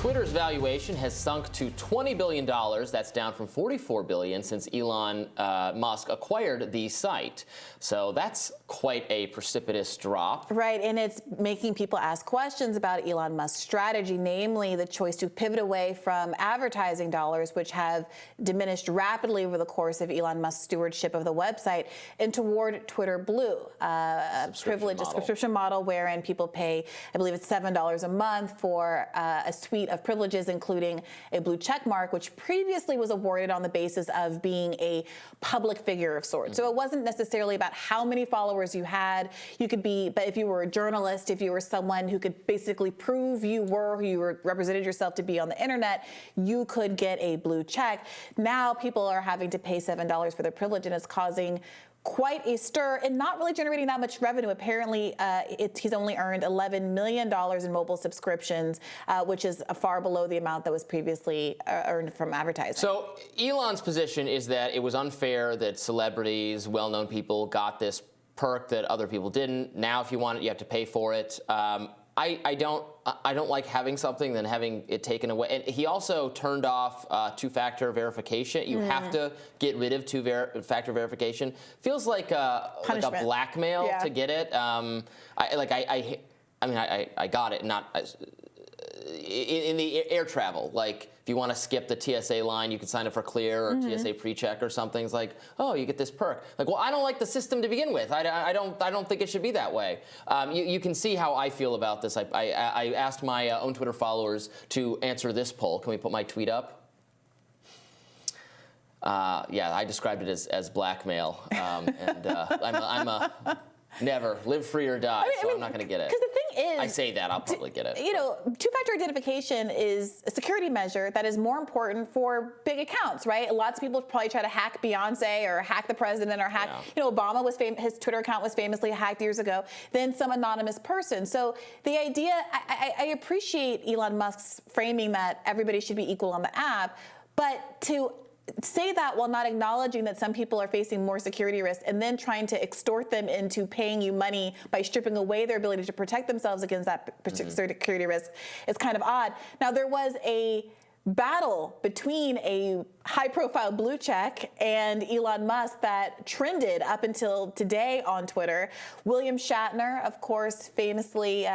Twitter's valuation has sunk to $20 billion. That's down from $44 billion since Elon Musk acquired the site. So that's quite a precipitous drop. Right, and it's making people ask questions about Elon Musk's strategy, namely the choice to pivot away from advertising dollars, which have diminished rapidly over the course of Elon Musk's stewardship of the website, and toward Twitter Blue, a subscription model wherein people pay, I believe it's $7 a month for a suite of privileges, including a blue check mark, which previously was awarded on the basis of being a public figure of sorts. So it wasn't necessarily about how many followers you had. You could be, but if you were a journalist, if you were someone who could basically prove you were who you represented yourself to be on the internet, you could get a blue check. Now people are having to pay $7 for their privilege, and it's causing quite a stir and not really generating that much revenue. Apparently, he's only earned $11 million in mobile subscriptions, which is far below the amount that was previously earned from advertising. So Elon's position is that it was unfair that celebrities, well-known people got this perk that other people didn't. Now, if you want it, you have to pay for it. I don't like having something than having it taken away. And he also turned off two-factor verification. You have to get rid of two-factor verification. Feels like a blackmail to get it. I got it. Not in the air travel. Like if you want to skip the TSA line, you can sign up for Clear or TSA PreCheck or something. It's like, oh, you get this perk. Like, well, I don't like the system to begin with. I don't think it should be that way. You can see how I feel about this. I asked my own Twitter followers to answer this poll. Can we put my tweet up? Yeah, I described it as blackmail, and I'm a never live free or die. So I'm not going to get it. Because the thing is, I say that I'll probably get it. You know, two-factor identification is a security measure that is more important for big accounts, right? Lots of people probably try to hack Beyonce or hack the president or hack. You know, Obama was his Twitter account was famously hacked years ago. Then some anonymous person. So the idea, I appreciate Elon Musk's framing that everybody should be equal on the app, but to say that while not acknowledging that some people are facing more security risks and then trying to extort them into paying you money by stripping away their ability to protect themselves against that security risk is kind of odd. Now, there was a battle between a high-profile blue check and Elon Musk that trended up until today on Twitter. William Shatner, of course, famously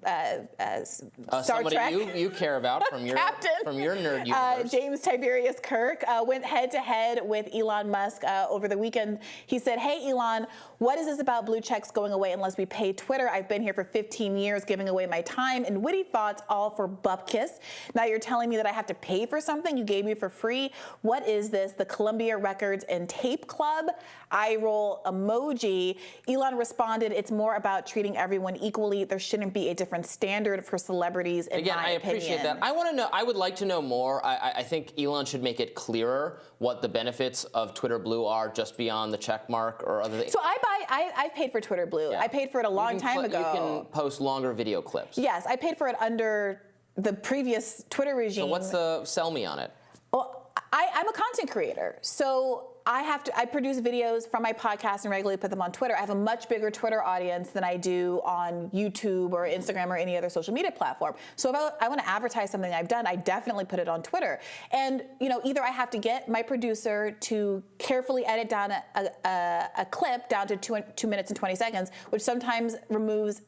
Star Trek. you care about from your nerd universe. James Tiberius Kirk went head-to-head with Elon Musk over the weekend. He said, hey, Elon, what is this about blue checks going away unless we pay Twitter? I've been here for 15 years giving away my time and witty thoughts all for bupkis. Now you're telling me that I have to pay for something you gave me for free? What is this, the Columbia Records and Tape Club? Eye roll emoji. Elon responded, it's more about treating everyone equally. There shouldn't be a different standard for celebrities, in my opinion. I appreciate that. I want to know. I would like to know more. I think Elon should make it clearer what the benefits of Twitter Blue are, just beyond the check mark or other things. So I've paid for Twitter Blue. Yeah. I paid for it a long time ago. You can post longer video clips. Yes, I paid for it under the previous Twitter regime. So what's the sell me on it? Well, I'm a content creator, so I produce videos from my podcast and regularly put them on Twitter. I have a much bigger Twitter audience than I do on YouTube or Instagram or any other social media platform. So if I want to advertise something I've done, I definitely put it on Twitter. And either I have to get my producer to carefully edit down a clip down to 2 minutes and 20 seconds, which sometimes removes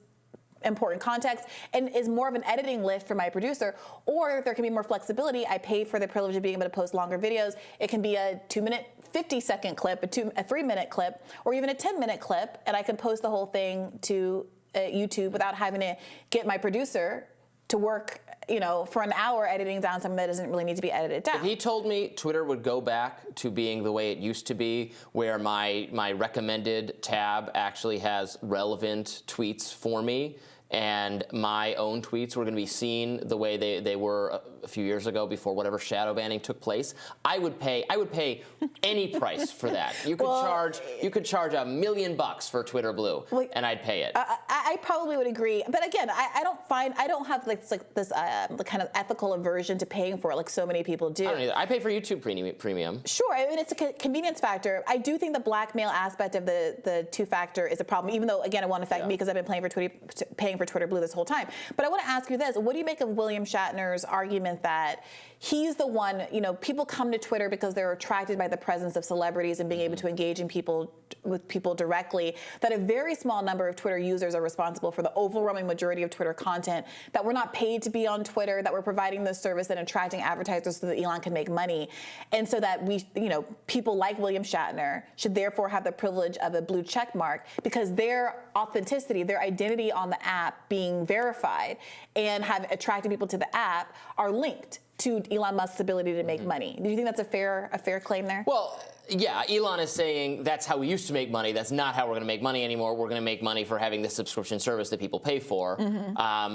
important context and is more of an editing lift for my producer, or there can be more flexibility. I pay for the privilege of being able to post longer videos. It can be a 2-minute, 50-second clip, a 3-minute clip, or even a 10-minute clip, and I can post the whole thing to YouTube without having to get my producer to work for an hour editing down something that doesn't really need to be edited down. If he told me Twitter would go back to being the way it used to be, where my recommended tab actually has relevant tweets for me, and my own tweets were going to be seen the way they were a few years ago before whatever shadow banning took place, I would pay any price for that. You could charge $1 million for Twitter Blue, and I'd pay it. I probably would agree, but again, I don't have this the kind of ethical aversion to paying for it, like so many people do. I don't either. I pay for YouTube premium. Sure, I mean, it's a convenience factor. I do think the blackmail aspect of the two-factor is a problem, even though, again, it won't affect me because I've been paying for Twitter Blue this whole time. But I want to ask you this. What do you make of William Shatner's argument that he's the one, people come to Twitter because they're attracted by the presence of celebrities and being able to engage with people directly, that a very small number of Twitter users are responsible for the overwhelming majority of Twitter content, that we're not paid to be on Twitter, that we're providing this service and attracting advertisers so that Elon can make money, and so that people like William Shatner should therefore have the privilege of a blue check mark because their authenticity, their identity on the app being verified and have attracted people to the app are linked to Elon Musk's ability to make money. Do you think that's a fair claim there? Well, yeah, Elon is saying that's how we used to make money. That's not how we're going to make money anymore. We're going to make money for having this subscription service that people pay for,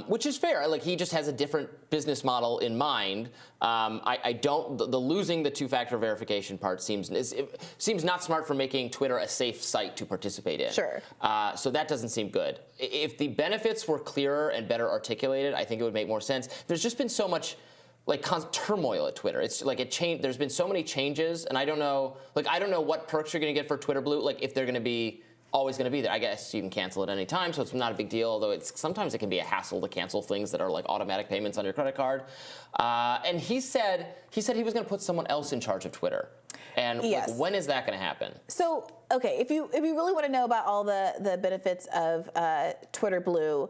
which is fair. Like, he just has a different business model in mind. The losing the two-factor verification part seems not smart for making Twitter a safe site to participate in. Sure. So that doesn't seem good. If the benefits were clearer and better articulated, I think it would make more sense. There's just been so much turmoil at Twitter. It's like it changed. There's been so many changes, and I don't know what perks you're going to get for Twitter Blue. Like, if they're going to be always going to be there. I guess you can cancel at any time, so it's not a big deal. Although sometimes it can be a hassle to cancel things that are like automatic payments on your credit card. And he said he was going to put someone else in charge of Twitter. And when is that going to happen? So, okay, if you really want to know about all the benefits of Twitter Blue,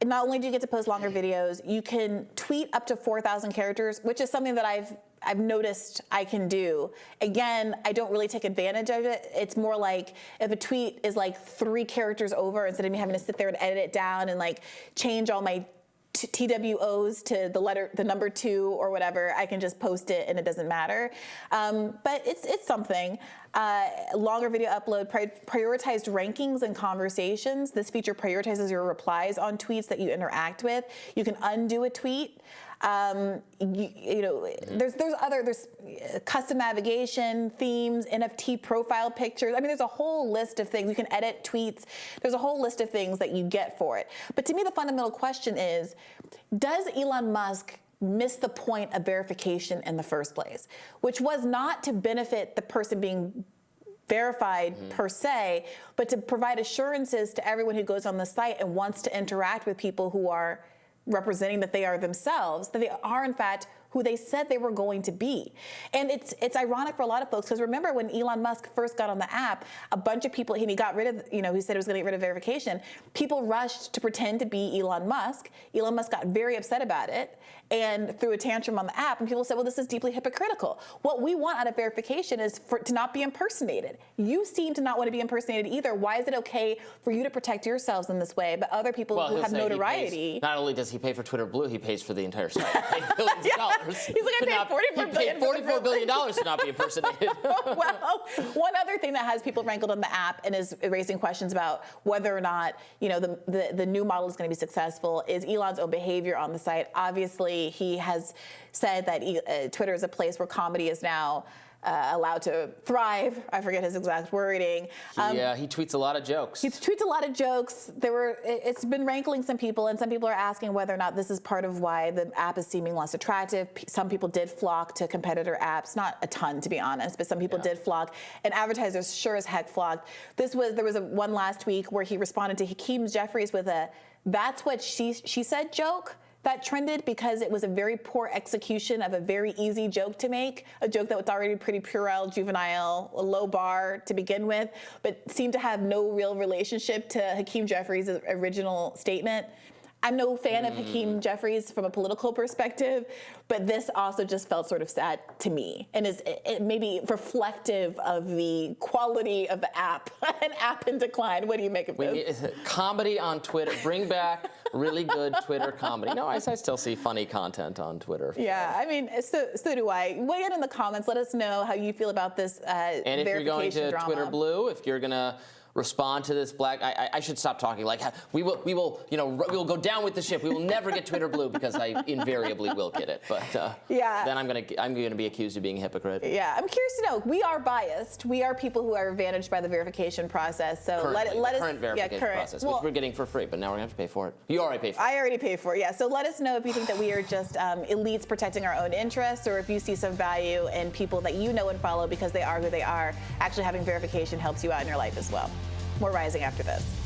not only do you get to post longer videos, you can tweet up to 4,000 characters, which is something that I've noticed I can do. Again, I don't really take advantage of it. It's more like if a tweet is like 3 characters over, instead of me having to sit there and edit it down and like change all my TWOs to the number 2 or whatever, I can just post it and it doesn't matter. But it's something. Longer video upload, prioritized rankings and conversations. This feature prioritizes your replies on tweets that you interact with. You can undo a tweet. There's custom navigation, themes, NFT profile pictures. I mean, there's a whole list of things. You can edit tweets. There's a whole list of things that you get for it. But to me, the fundamental question is, does Elon Musk miss the point of verification in the first place, which was not to benefit the person being verified per se, but to provide assurances to everyone who goes on the site and wants to interact with people who are representing that they are themselves, that they are in fact who they said they were going to be. And it's ironic for a lot of folks, because remember when Elon Musk first got on the app, a bunch of people, he got rid of, he said he was going to get rid of verification. People rushed to pretend to be Elon Musk. Elon Musk got very upset about it and threw a tantrum on the app, and people said, well, this is deeply hypocritical. What we want out of verification is to not be impersonated. You seem to not want to be impersonated either. Why is it okay for you to protect yourselves in this way, but other people who have notoriety? Not only does he pay for Twitter Blue, he pays for the entire site. He pays billions of dollars. He's like, I paid $44 billion to not be impersonated. Well, one other thing that has people rankled on the app and is raising questions about whether or not the new model is going to be successful is Elon's own behavior on the site. Obviously, he has said that Twitter is a place where comedy is now allowed to thrive. I forget his exact wording. He tweets a lot of jokes. It's been rankling some people, and some people are asking whether or not this is part of why the app is seeming less attractive. Some people did flock to competitor apps, not a ton to be honest, but some people did flock, and advertisers sure as heck flocked. There was one last week where he responded to Hakeem Jeffries with a "that's what she said" joke. That trended because it was a very poor execution of a very easy joke to make, a joke that was already pretty puerile, juvenile, a low bar to begin with, but seemed to have no real relationship to Hakeem Jeffries' original statement. I'm no fan of Hakeem Jeffries from a political perspective, but this also just felt sort of sad to me and is maybe reflective of the quality of the app, an app in decline. What do you make of this? Comedy on Twitter. Bring back really good Twitter comedy. No, I still see funny content on Twitter. Yeah, I mean, so do I. Weigh in the comments. Let us know how you feel about this and if you're going to drama. Twitter Blue, if you're going to respond to this black. I should stop talking. Like we will, we will go down with the ship. We will never get Twitter blue because I invariably will get it. But then I'm gonna be accused of being a hypocrite. Yeah, I'm curious to know. We are biased. We are people who are advantaged by the verification process. So let us current verification process, which we're getting for free, but now we're gonna have to pay for it. You already paid for it. I already paid for it. Yeah. So let us know if you think that we are just elites protecting our own interests, or if you see some value in people that you know and follow because they are who they are. Actually, having verification helps you out in your life as well. More Rising after this.